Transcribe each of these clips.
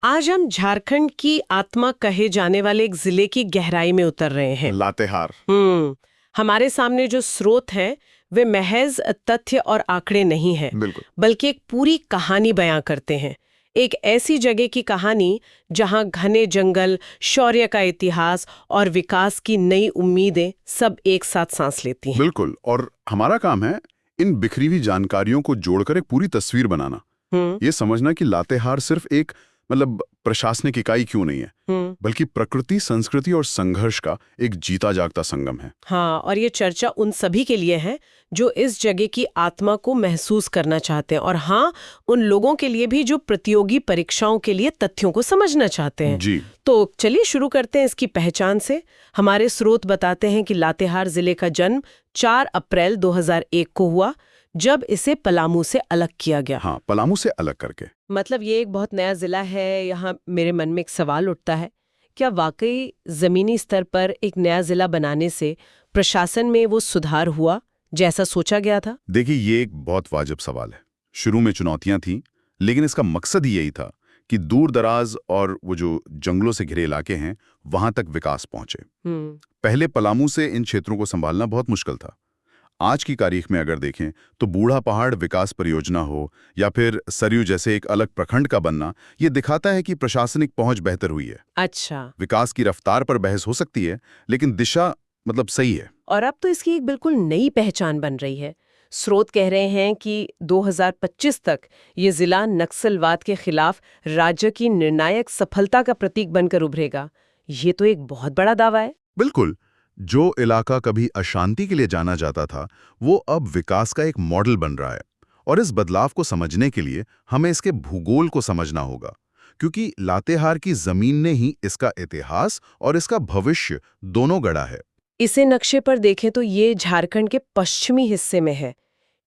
आज हम झारखंड की आत्मा कहे जाने वाले एक जिले की गहराई में उतर रहे हैं। लातेहार। हमारे सामने जो स्रोत हैं वे महज तथ्य और आंकड़े नहीं हैं, बिल्कुल। बल्कि एक पूरी कहानी बयां करते हैं। एक ऐसी जगह की कहानी जहां घने जंगल, शौर्य का इतिहास और विकास की नई उम्मीदें सब एक साथ सांस लेती हैं। बिल्कुल, और हमारा काम है इन बिखरी हुई जानकारियों को जोड़कर एक पूरी तस्वीर बनाना। ये समझना कि लातेहार सिर्फ एक प्रशासनिक इकाई क्यों नहीं है, बल्कि प्रकृति, संस्कृति और संघर्ष का एक जीता जागता संगम है। हाँ, और ये चर्चा उन सभी के लिए है जो इस जगह की आत्मा को महसूस करना चाहते हैं, और हाँ, उन लोगों के लिए भी जो प्रतियोगी परीक्षाओं के लिए तथ्यों को समझना चाहते हैं। जी। तो चलिए शुरू करते हैं इसकी पहचान से। हमारे स्रोत बताते हैं कि लातेहार जिले का जन्म 4 अप्रैल 2001 को हुआ, जब इसे पलामू से अलग किया गया। हाँ, पलामू से अलग करके। मतलब ये एक बहुत नया जिला है। यहाँ मेरे मन में एक सवाल उठता है, क्या वाकई जमीनी स्तर पर एक नया जिला बनाने से प्रशासन में वो सुधार हुआ जैसा सोचा गया था? देखिए, ये एक बहुत वाजिब सवाल है। शुरू में चुनौतियां थीं, लेकिन इसका मकसद ही यही था कि दूर दराज और वो जो जंगलों से घिरे इलाके हैं, वहां तक विकास पहुंचे। पहले पलामू से इन क्षेत्रों को संभालना बहुत मुश्किल था। आज की तारीख में अगर देखें तो बूढ़ा पहाड़ विकास परियोजना हो या फिर सरयू जैसे एक अलग प्रखंड का बनना, ये दिखाता है कि प्रशासनिक पहुंच बेहतर हुई है। अच्छा। विकास की रफ्तार पर बहस हो सकती है, लेकिन दिशा सही है। और अब तो इसकी एक बिल्कुल नई पहचान बन रही है। स्रोत कह रहे हैं कि 2025 तक ये जिला नक्सलवाद के खिलाफ राज्य की निर्णायक सफलता का प्रतीक बनकर उभरेगा। ये तो एक बहुत बड़ा दावा है। बिल्कुल। जो इलाका कभी अशांति के लिए जाना जाता था, वो अब विकास का एक मॉडल बन रहा है। और इस बदलाव को समझने के लिए हमें इसके भूगोल को समझना होगा, क्योंकि लातेहार की जमीन ने ही इसका इतिहास और इसका भविष्य दोनों गढ़ा है। इसे नक्शे पर देखें तो ये झारखंड के पश्चिमी हिस्से में है,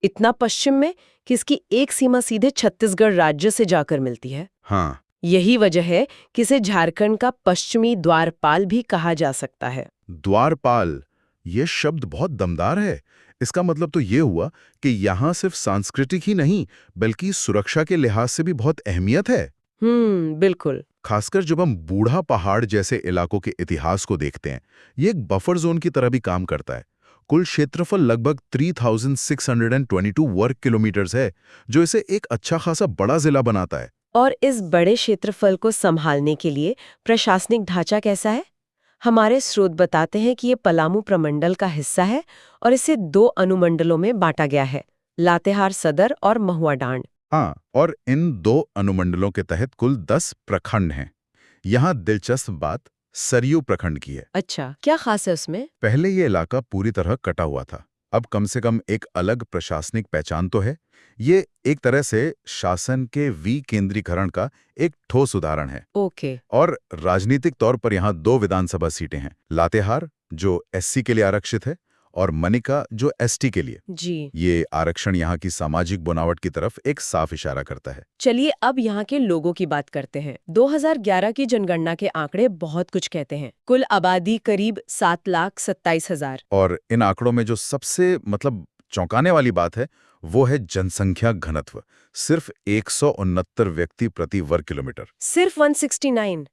इतना पश्चिम में कि इसकी एक सीमा सीधे छत्तीसगढ़ राज्य से जाकर मिलती है। हाँ, यही वजह है कि इसे झारखंड का पश्चिमी द्वारपाल भी कहा जा सकता है। द्वारपाल, ये शब्द बहुत दमदार है। इसका मतलब तो ये हुआ कि यहाँ सिर्फ सांस्कृतिक ही नहीं, बल्कि सुरक्षा के लिहाज से भी बहुत अहमियत है। बिल्कुल। खासकर जब हम बूढ़ा पहाड़ जैसे इलाकों के इतिहास को देखते हैं, ये एक बफर जोन की तरह भी काम करता है। कुल क्षेत्रफल लगभग 3622 वर्ग किलोमीटर्स है, जो इसे एक अच्छा खासा बड़ा जिला बनाता है। और इस बड़े क्षेत्रफल को संभालने के लिए प्रशासनिक ढांचा कैसा है? हमारे स्रोत बताते हैं कि ये पलामू प्रमंडल का हिस्सा है और इसे 2 अनुमंडलों में बांटा गया है, लातेहार सदर और महुआ डांड। हाँ, और इन 2 अनुमंडलों के तहत कुल 10 प्रखंड हैं। यहाँ दिलचस्प बात सरयू प्रखंड की है। अच्छा, क्या खास है उसमें? पहले ये इलाका पूरी तरह कटा हुआ था। अब कम से कम एक अलग प्रशासनिक पहचान तो है। ये एक तरह से शासन के विकेंद्रीकरण का एक ठोस उदाहरण है। ओके। और राजनीतिक तौर पर यहाँ 2 विधानसभा सीटें हैं, लातेहार जो एससी के लिए आरक्षित है और मनिका जो एसटी के लिए। जी। ये आरक्षण यहाँ की सामाजिक बनावट की तरफ एक साफ इशारा करता है। चलिए अब यहाँ के लोगों की बात करते हैं। 2011 की जनगणना के आंकड़े बहुत कुछ कहते हैं। कुल आबादी करीब 7,27,000। और इन आंकड़ों में जो सबसे चौंकाने वाली बात है, वो है जनसंख्या घनत्व। सिर्फ 169 व्यक्ति प्रति वर्ग किलोमीटर। सिर्फ 169।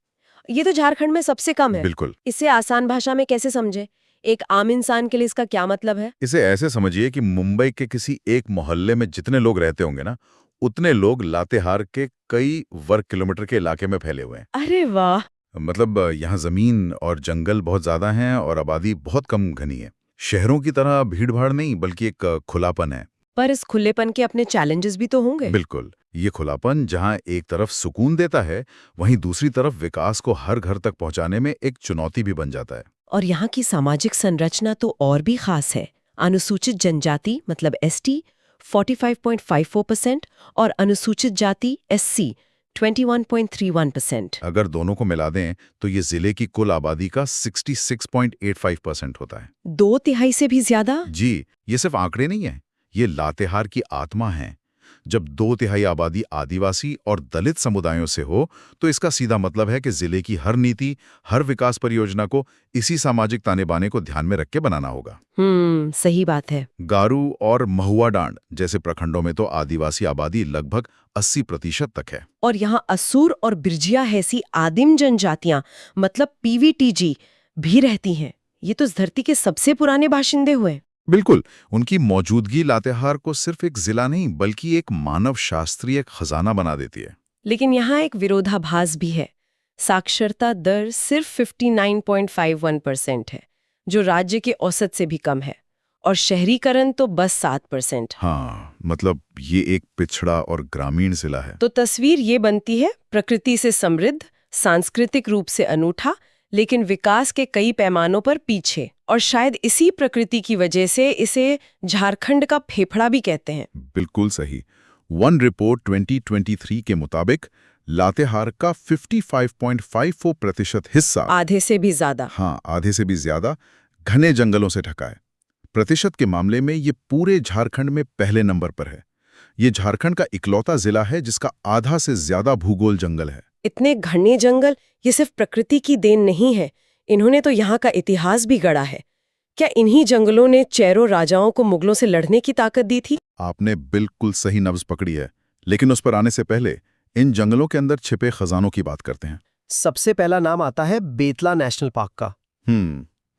ये तो झारखंड में सबसे कम है। बिल्कुल। इसे आसान भाषा में कैसे समझे? एक आम इंसान के लिए इसका क्या मतलब है? इसे ऐसे समझिए कि मुंबई के किसी एक मोहल्ले में जितने लोग रहते होंगे ना, उतने लोग लातेहार के कई वर्ग किलोमीटर के इलाके में फैले हुए हैं। अरे वाह। यहाँ जमीन और जंगल बहुत ज्यादा हैं और आबादी बहुत कम घनी है। शहरों की तरह भीड़-भाड़ नहीं, बल्कि एक खुलापन है। पर इस खुलेपन के अपने चैलेंजेस भी तो होंगे। बिल्कुल। ये खुलापन जहाँ एक तरफ सुकून देता है, वहीं दूसरी तरफ विकास को हर घर तक पहुंचाने में एक चुनौती भी बन जाता है। और यहाँ की सामाजिक संरचना तो और भी खास है। अनुसूचित जनजाति मतलब एसटी 45.54% और अनुसूचित जाति एससी 21.31%। अगर दोनों को मिला दें तो ये जिले की कुल आबादी का 66.85% होता है। 2/3 से भी ज्यादा। जी, ये सिर्फ आंकड़े नहीं है, ये लातेहार की आत्मा है। जब 2/3 आबादी आदिवासी और दलित समुदायों से हो तो इसका सीधा मतलब है कि जिले की हर नीति, हर विकास परियोजना को इसी सामाजिक ताने बाने को ध्यान में रख के बनाना होगा। सही बात है। गारू और महुआ डांड जैसे प्रखंडों में तो आदिवासी आबादी लगभग 80% तक है। और यहाँ असुर और बिरजिया जैसी आदिम जनजातियां मतलब पीवीटीजी भी रहती हैं। ये तो इस धरती के सबसे पुराने बाशिंदे हुए। बिल्कुल, उनकी मौजूदगी लातेहार को सिर्फ एक जिला नहीं बल्कि एक मानव शास्त्रीय खजाना बना देती है। लेकिन यहाँ एक विरोधाभास भी है। साक्षरता दर सिर्फ 59.51% है, जो राज्य के औसत से भी कम है, और शहरीकरण तो बस 7%। हाँ, मतलब ये एक पिछड़ा और ग्रामीण जिला है। तो तस्वीर ये बनती है, प्रकृति से समृद्ध, सांस्कृतिक रूप से अनूठा, लेकिन विकास के कई पैमानों पर पीछे। और शायद इसी प्रकृति की वजह से इसे झारखंड का फेफड़ा भी कहते हैं। बिल्कुल सही। वन रिपोर्ट 2023 के मुताबिक लातेहार का 55.54% हिस्सा, आधे से भी ज्यादा, हाँ आधे से भी ज्यादा, घने जंगलों से ढका है। प्रतिशत के मामले में ये पूरे झारखंड में पहले नंबर पर है। ये झारखंड का इकलौता जिला है जिसका आधा से ज्यादा भूगोल जंगल है। इतने घने जंगल ये सिर्फ प्रकृति की देन नहीं है, इन्होंने तो यहाँ का इतिहास भी गढ़ा है। क्या इन्हीं जंगलों ने चेरो राजाओं को मुगलों से लड़ने की ताकत दी थी? आपने बिल्कुल सही नब्ज पकड़ी है, लेकिन उस पर आने से पहले इन जंगलों के अंदर छिपे खजानों की बात करते हैं। सबसे पहला नाम आता है बेतला नेशनल पार्क का।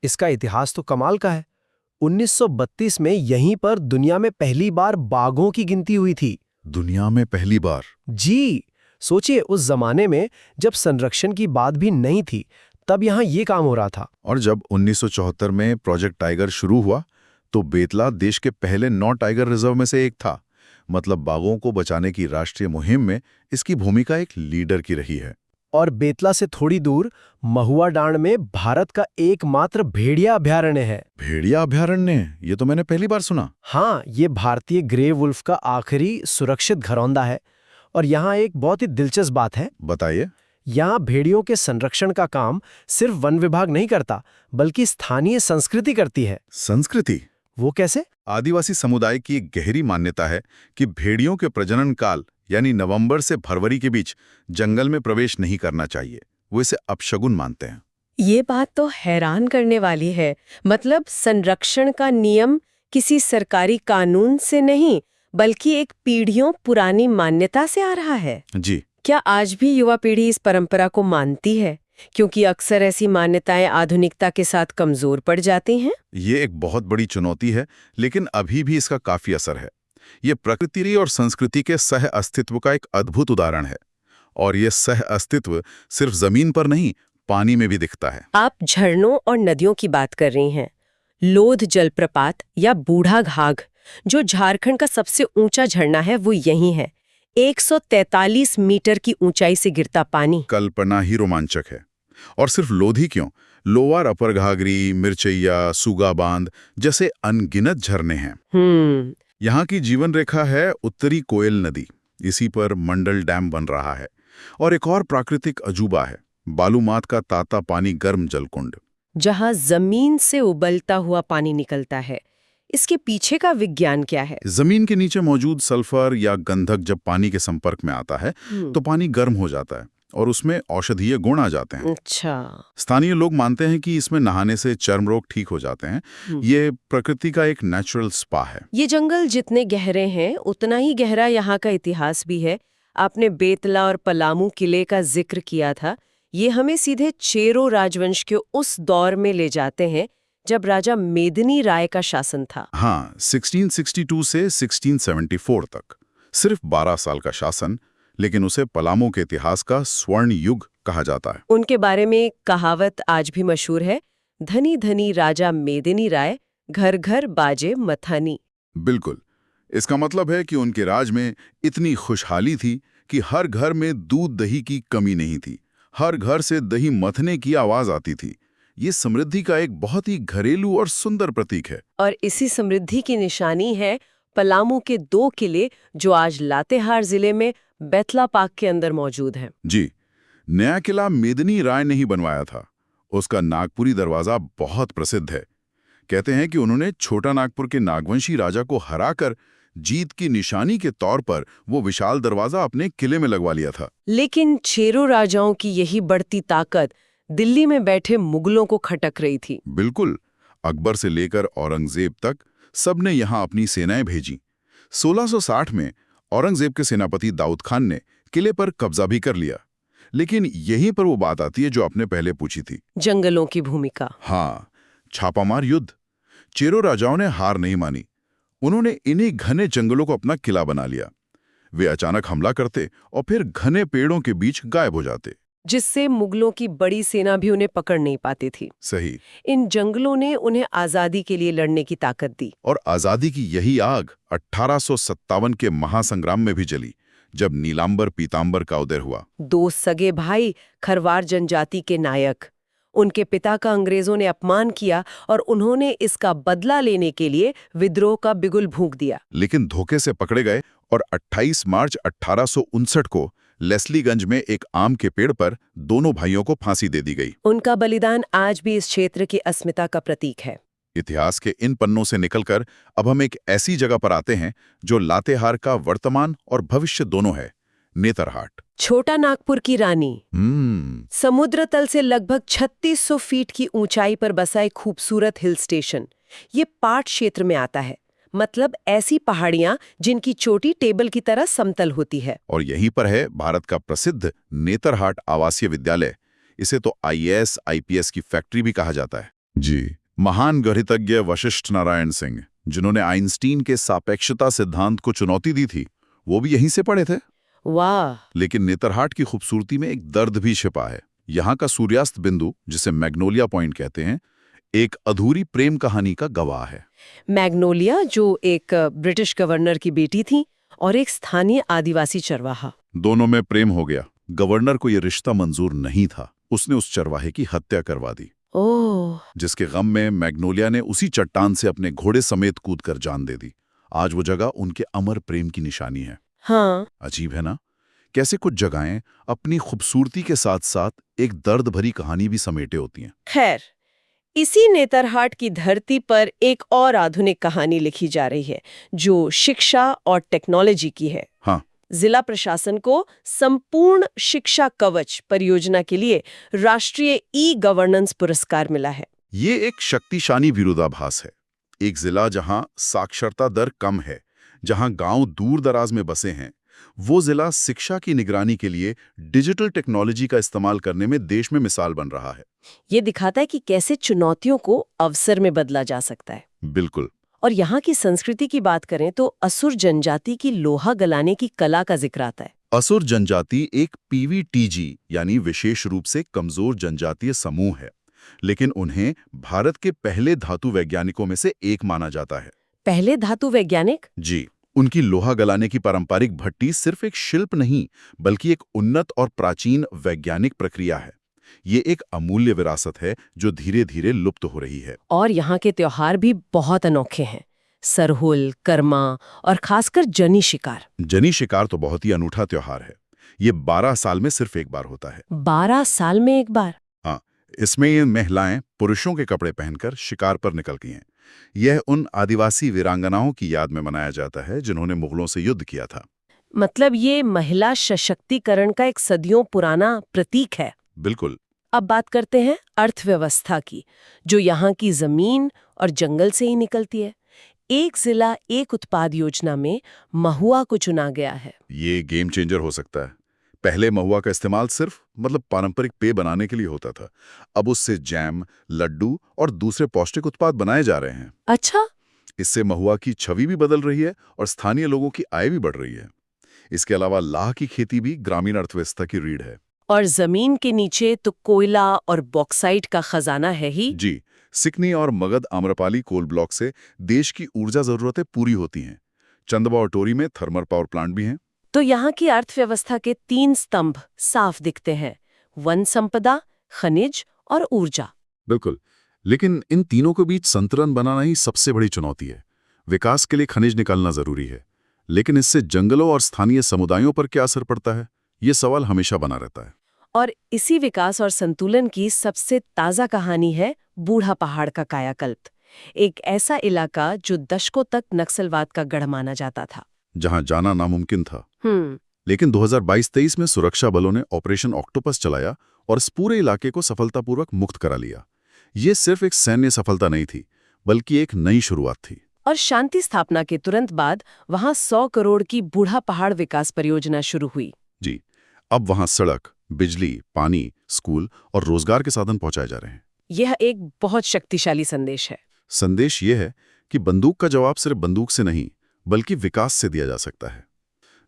इसका इतिहास तो कमाल का है। 1932 में यहीं पर दुनिया में पहली बार बाघों की गिनती हुई थी। दुनिया में पहली बार? जी, सोचिए उस जमाने में जब संरक्षण की बात भी नहीं थी, तब यहाँ ये काम हो रहा था। और जब 1974 में प्रोजेक्ट टाइगर शुरू हुआ तो बेतला देश के पहले 9 टाइगर रिजर्व में से एक था। मतलब बाघों को बचाने की राष्ट्रीय मुहिम में इसकी भूमिका एक लीडर की रही है। और बेतला से थोड़ी दूर महुआ डांड में भारत का एकमात्र भेड़िया अभयारण्य है। भेड़िया अभयारण्य? ये तो मैंने पहली बार सुना। हाँ, ये भारतीय ग्रे वुल्फ का आखिरी सुरक्षित घरौंदा है। और यहाँ एक बहुत ही दिलचस्प बात है। बताइए। यहाँ भेड़ियों के संरक्षण का काम सिर्फ वन विभाग नहीं करता, बल्कि स्थानीय संस्कृति करती है। संस्कृति? वो कैसे? आदिवासी समुदाय की एक गहरी मान्यता है कि भेड़ियों के प्रजनन काल यानी नवंबर से फरवरी के बीच जंगल में प्रवेश नहीं करना चाहिए। वो इसे अपशगुन मानते हैं। ये बात तो हैरान करने वाली है। मतलब संरक्षण का नियम किसी सरकारी कानून से नहीं, बल्कि एक पीढ़ियों पुरानी मान्यता से आ रहा है। जी। क्या आज भी युवा पीढ़ी इस परंपरा को मानती है? क्योंकि अक्सर ऐसी मान्यताएं आधुनिकता के साथ कमजोर पड़ जाती हैं। ये एक बहुत बड़ी चुनौती है, लेकिन अभी भी इसका काफी असर है। ये प्रकृति और संस्कृति के सह अस्तित्व का एक अद्भुत उदाहरण है। और ये सह अस्तित्व सिर्फ जमीन पर नहीं, पानी में भी दिखता है। आप झरनों और नदियों की बात कर रही हैं। लोध जलप्रपात या बूढ़ा घाघ, जो झारखंड का सबसे ऊंचा झरना है, वो यही है। 143 मीटर की ऊंचाई से गिरता पानी कल्पना ही रोमांचक है। और सिर्फ लोधी क्यों, लोअर अपर घाघरी, मिर्चैया, सूगा बांध जैसे अनगिनत झरने हैं। यहाँ की जीवन रेखा है उत्तरी कोयल नदी। इसी पर मंडल डैम बन रहा है। और एक और प्राकृतिक अजूबा है बालूमाथ का ताता पानी गर्म जलकुंड, जहाँ जमीन से उबलता हुआ पानी निकलता है। इसके पीछे का विज्ञान क्या है? जमीन के नीचे मौजूद सल्फर या गंधक जब पानी के संपर्क में आता है तो पानी गर्म हो जाता है और उसमें औषधीय गुण आ जाते हैं। अच्छा। स्थानीय लोग मानते हैं कि इसमें नहाने से चर्म रोग ठीक हो जाते हैं। ये प्रकृति का एक नेचुरल स्पा है। ये जंगल जितने गहरे हैं उतना ही गहरा यहाँ का इतिहास भी है। आपने बेतला और पलामू किले का जिक्र किया था। ये हमें सीधे चेरो राजवंश के उस दौर में ले जाते हैं जब राजा मेदिनी राय का शासन था। हाँ, 1662 से 1674 तक सिर्फ 12 साल का शासन, लेकिन उसे पलामू के इतिहास का स्वर्ण युग कहा जाता है। उनके बारे में कहावत आज भी मशहूर है, धनी धनी राजा मेदिनी राय, घर घर बाजे मथानी। बिल्कुल। इसका मतलब है कि उनके राज में इतनी खुशहाली थी कि हर घर में दूध दही की कमी नहीं थी। हर घर से दही मथने की आवाज आती थी। ये समृद्धि का एक बहुत ही घरेलू और सुंदर प्रतीक है। और इसी समृद्धि की निशानी है पलामू के 2 किले जो आज लातेहार जिले में बेतला पार्क के अंदर मौजूद हैं। जी। नया किला मेदिनी राय ने ही बनवाया था। उसका नागपुरी दरवाजा बहुत प्रसिद्ध है। कहते हैं कि उन्होंने छोटा नागपुर के नागवंशी राजा को हराकर जीत की निशानी के तौर पर वो विशाल दरवाजा अपने किले में लगवा लिया था। लेकिन चेरो राजाओं की यही बढ़ती ताकत दिल्ली में बैठे मुगलों को खटक रही थी। बिल्कुल, अकबर से लेकर औरंगजेब तक सबने यहाँ अपनी सेनाएं भेजी। 1660 में औरंगजेब के सेनापति दाऊद खान ने किले पर कब्जा भी कर लिया। लेकिन यहीं पर वो बात आती है जो आपने पहले पूछी थी, जंगलों की भूमिका। हाँ, छापामार युद्ध। चेरो राजाओं ने हार नहीं मानी। उन्होंने इन्हीं घने जंगलों को अपना किला बना लिया। वे अचानक हमला करते और फिर घने पेड़ों के बीच गायब हो जाते, जिससे मुगलों की बड़ी सेना भी उन्हें पकड़ नहीं पाती थी। सही। इन जंगलों ने उन्हें आजादी के लिए लड़ने की ताकत दी। और आजादी की यही आग 1857 के महासंग्राम में भी जली, जब नीलांबर पीतांबर का उदय हुआ। दो सगे भाई खरवार जनजाति के नायक, उनके पिता का अंग्रेजों ने अपमान किया और उन्होंने इसका बदला लेने के लिए विद्रोह का बिगुल फूंक दिया। लेकिन धोखे से पकड़े गए और 28 मार्च 1859 को लेस्लीगंज में एक आम के पेड़ पर दोनों भाइयों को फांसी दे दी गई। उनका बलिदान आज भी इस क्षेत्र की अस्मिता का प्रतीक है। इतिहास के इन पन्नों से निकलकर अब हम एक ऐसी जगह पर आते हैं जो लातेहार का वर्तमान और भविष्य दोनों है, नेतरहाट। छोटा नागपुर की रानी। समुद्र तल से लगभग 3600 फीट की ऊंचाई पर बसा एक खूबसूरत हिल स्टेशन। ये पाट क्षेत्र में आता है, मतलब ऐसी पहाड़ियां जिनकी चोटी टेबल की तरह समतल होती है। और यहीं पर है भारत का प्रसिद्ध नेतरहाट आवासीय विद्यालय। इसे तो IAS IPS की फैक्ट्री भी कहा जाता है। जी, महान गणितज्ञ वशिष्ठ नारायण सिंह, जिन्होंने आइंस्टीन के सापेक्षता सिद्धांत को चुनौती दी थी, वो भी यहीं से पढ़े थे। वाह! लेकिन नेतरहाट की खूबसूरती में एक दर्द भी छिपा है। यहाँ का सूर्यास्त बिंदु, जिसे मैग्नोलिया पॉइंट कहते हैं, एक अधूरी प्रेम कहानी का गवाह है। मैग्नोलिया, जो एक ब्रिटिश गवर्नर की बेटी थी और एक स्थानीय आदिवासी चरवाहा। दोनों में प्रेम हो गया। गवर्नर को यह रिश्ता मंजूर नहीं था। उसने उस चरवाहे की हत्या करवा दी। ओह! जिसके गम में मैग्नोलिया ने उसी चट्टान से अपने घोड़े समेत कूदकर जान दे दी। आज वो जगह उनके अमर प्रेम की निशानी है। हाँ। अजीब है ना, कैसे कुछ जगहें अपनी खूबसूरती के साथ साथ एक दर्द भरी कहानी भी समेटे होती हैं। खैर, इसी नेतरहाट की धरती पर एक और आधुनिक कहानी लिखी जा रही है, जो शिक्षा और टेक्नोलॉजी की है। हाँ। जिला प्रशासन को संपूर्ण शिक्षा कवच परियोजना के लिए राष्ट्रीय ई-गवर्नेंस पुरस्कार मिला है। ये एक शक्तिशाली विरोधाभास है। एक जिला जहां साक्षरता दर कम है, जहां गांव दूर दराज में बसे हैं, वो जिला शिक्षा की निगरानी के लिए डिजिटल टेक्नोलॉजी का इस्तेमाल करने में देश में मिसाल बन रहा है। ये दिखाता है कि कैसे चुनौतियों को अवसर में बदला जा सकता है। बिल्कुल। और यहाँ की संस्कृति की बात करें तो असुर जनजाति की लोहा गलाने की कला का जिक्र आता है। असुर जनजाति एक PVTG यानी विशेष रूप से कमजोर जनजातीय समूह है, लेकिन उन्हें भारत के पहले धातु वैज्ञानिकों में से एक माना जाता है। पहले धातु वैज्ञानिक? जी, उनकी लोहा गलाने की पारंपरिक भट्टी सिर्फ एक शिल्प नहीं, बल्कि एक उन्नत और प्राचीन वैज्ञानिक प्रक्रिया है। ये एक अमूल्य विरासत है जो धीरे धीरे लुप्त हो रही है। और यहाँ के त्योहार भी बहुत अनोखे हैं। सरहुल, कर्मा और खासकर जनी शिकार। जनी शिकार तो बहुत ही अनूठा त्योहार है। ये 12 साल में सिर्फ एक बार होता है। 12 साल में एक बार? हाँ, इसमें ये महिलाएं पुरुषों के कपड़े पहनकर शिकार पर निकलती हैं। यह उन आदिवासी वीरांगनाओं की याद में मनाया जाता है जिन्होंने मुगलों से युद्ध किया था। मतलब ये महिला सशक्तिकरण का एक सदियों पुराना प्रतीक है। बिल्कुल। अब बात करते हैं अर्थव्यवस्था की, जो यहाँ की जमीन और जंगल से ही निकलती है। एक जिला एक उत्पाद योजना में महुआ को चुना गया है। ये गेम चेंजर हो सकता है। पहले महुआ का इस्तेमाल सिर्फ पारंपरिक पेय बनाने के लिए होता था। अब उससे जैम, लड्डू और दूसरे पौष्टिक उत्पाद बनाए जा रहे हैं। अच्छा। इससे महुआ की छवि भी बदल रही है और स्थानीय लोगों की आय भी बढ़ रही है। इसके अलावा लाह की खेती भी ग्रामीण अर्थव्यवस्था की रीढ़ है। और जमीन के नीचे तो कोयला और बॉक्साइट का खजाना है ही। जी, सिकनी और मगध आम्रपाली कोल ब्लॉक से देश की ऊर्जा जरूरतें पूरी होती हैं। चंदवा और टोरी में थर्मल पावर प्लांट भी हैं। तो यहाँ की अर्थव्यवस्था के 3 स्तंभ साफ दिखते हैं: वन संपदा, खनिज और ऊर्जा। बिल्कुल, लेकिन इन तीनों के बीच संतुलन बनाना ही सबसे बड़ी चुनौती है। विकास के लिए खनिज निकालना जरूरी है, लेकिन इससे जंगलों और स्थानीय समुदायों पर क्या असर पड़ता है, ये सवाल हमेशा बना रहता है। और इसी विकास और संतुलन की सबसे ताज़ा कहानी है बूढ़ा पहाड़ का कायाकल्प। एक ऐसा इलाका जो दशकों तक नक्सलवाद का गढ़ माना जाता था। जहां जाना नामुमकिन था। हम्म। लेकिन 2022-23 में सुरक्षा बलों ने ऑपरेशन ऑक्टोपस चलाया और इस पूरे इलाके को सफलतापूर्वक मुक्त करा लिया। ये सिर्फ एक सैन्य सफलता नहीं थी, बल्कि एक नई शुरुआत थी। और शांति स्थापना के तुरंत बाद वहां 100 करोड़ की बूढ़ा पहाड़ विकास परियोजना शुरू हुई। जी, अब वहां सड़क, बिजली, पानी, स्कूल और रोजगार के साधन पहुंचाए जा रहे हैं। यह एक बहुत शक्तिशाली संदेश है। संदेश ये है कि बंदूक का जवाब सिर्फ बंदूक से नहीं, बल्कि विकास से दिया जा सकता है।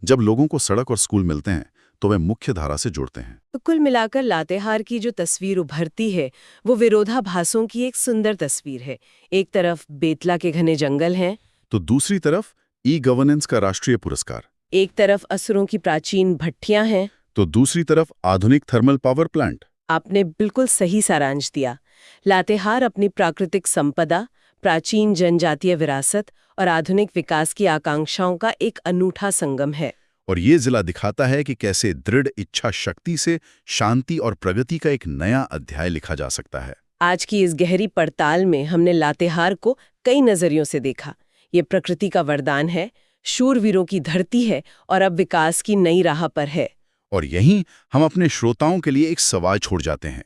जब लोगों को सड़क और स्कूल मिलते हैं तो वे मुख्य धारा से जुड़ते हैं। तो कुल मिलाकर लातेहार की जो तस्वीर उभरती है वो विरोधाभासों की एक सुंदर तस्वीर है। एक तरफ बेतला के घने जंगल हैं, तो दूसरी तरफ ई-गवर्नेंस का राष्ट्रीय पुरस्कार, एक तरफ असुरों की प्राचीन भट्टियां हैं, तो दूसरी तरफ आधुनिक थर्मल पावर प्लांट। आपने बिल्कुल सही सारांश दिया। लातेहार अपनी प्राकृतिक संपदा, प्राचीन जनजातीय विरासत और आधुनिक विकास की आकांक्षाओं का एक अनूठा संगम है। और ये जिला दिखाता है कि कैसे दृढ़ इच्छा शक्ति से शांति और प्रगति का एक नया अध्याय लिखा जा सकता है। आज की इस गहरी पड़ताल में हमने लातेहार को कई नजरियों से देखा। ये प्रकृति का वरदान है, शूरवीरों की धरती है और अब विकास की नई राह पर है। और यहीं हम अपने श्रोताओं के लिए एक सवाल छोड़ जाते हैं।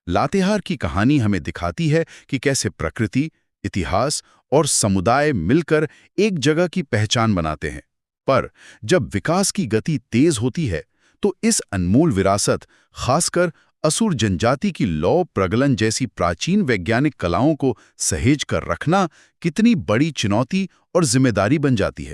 लातेहार की कहानी हमें दिखाती है कि कैसे प्रकृति, इतिहास और समुदाय मिलकर एक जगह की पहचान बनाते हैं। पर जब विकास की गति तेज होती है तो इस अनमोल विरासत, खासकर असुर जनजाति की लौ प्रगलन जैसी प्राचीन वैज्ञानिक कलाओं को सहेज कर रखना कितनी बड़ी चुनौती और जिम्मेदारी बन जाती है।